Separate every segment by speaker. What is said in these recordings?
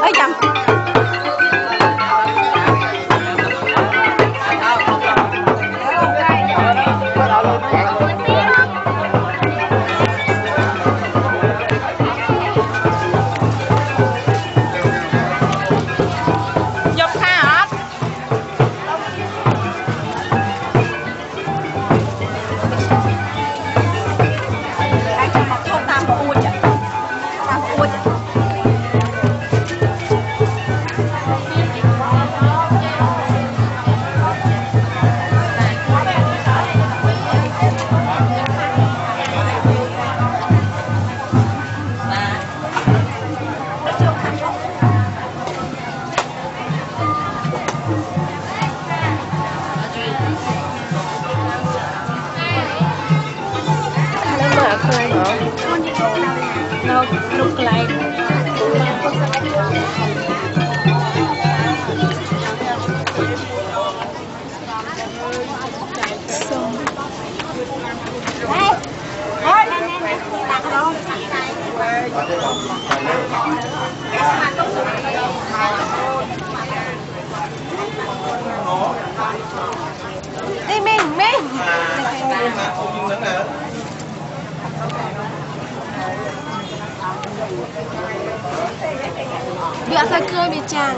Speaker 1: ấy chẳng đi mình biasa ke bicara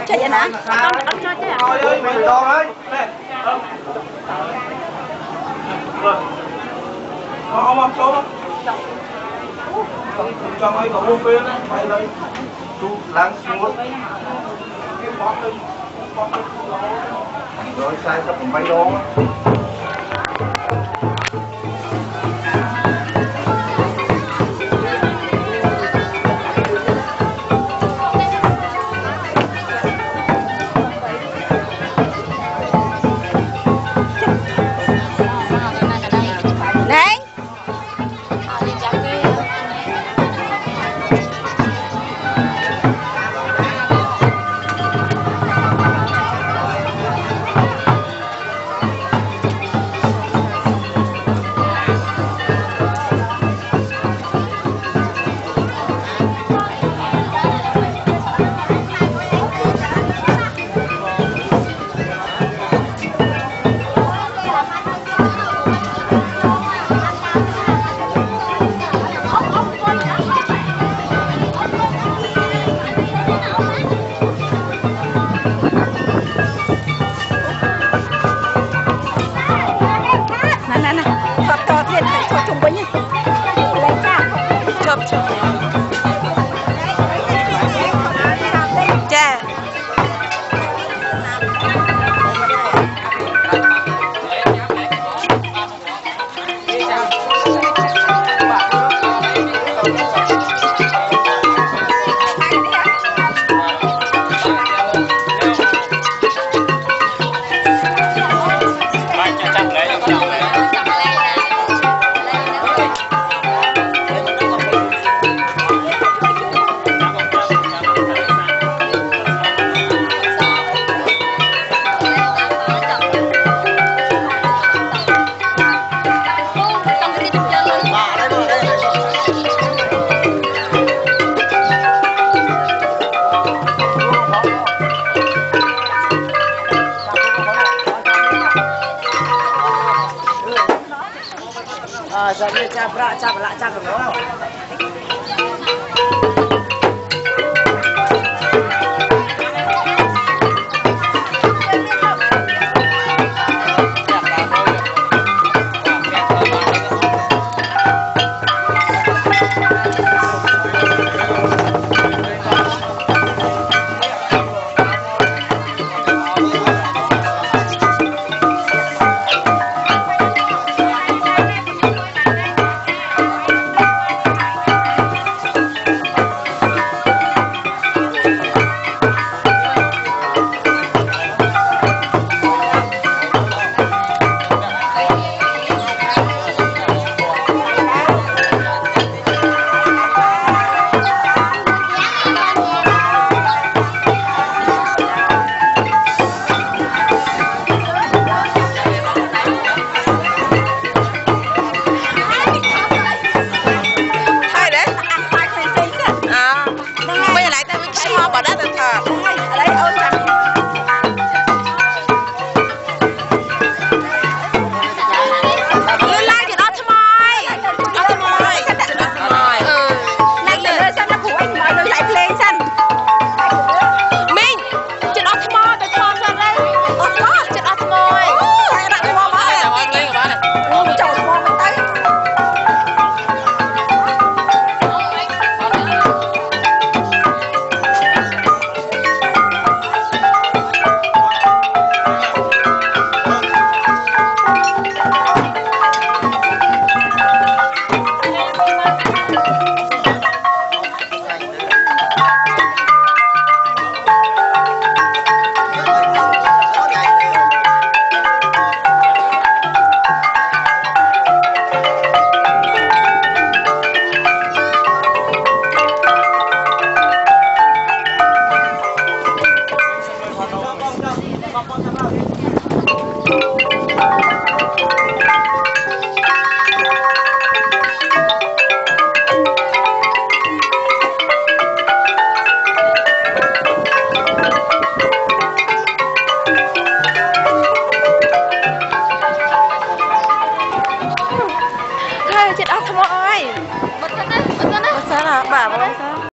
Speaker 1: chạy vậy nè ăn cho chứ thôi ơi mày đo đấy ông số trong ấy có mua phê mày đây chú láng xuống cái bóp lên rồi sai cho mình bay đo giờ như cha bạ cha lại cha của nó
Speaker 2: bây giờ lại ta mới xóa bỏ đá ta thở
Speaker 3: lấy ơi chẳng
Speaker 2: lươn lai thì đó thôi mày đó thôi mày
Speaker 3: nãy giờ sao nó phụ anh nói lời lại lên xanh
Speaker 2: mình chị đó thôi mày ta thơm ra đây có chị đó thôi mày
Speaker 3: ai đặt qua má ôi trời qua mình tới chết ốc thôi ơi bật ra bà bật ra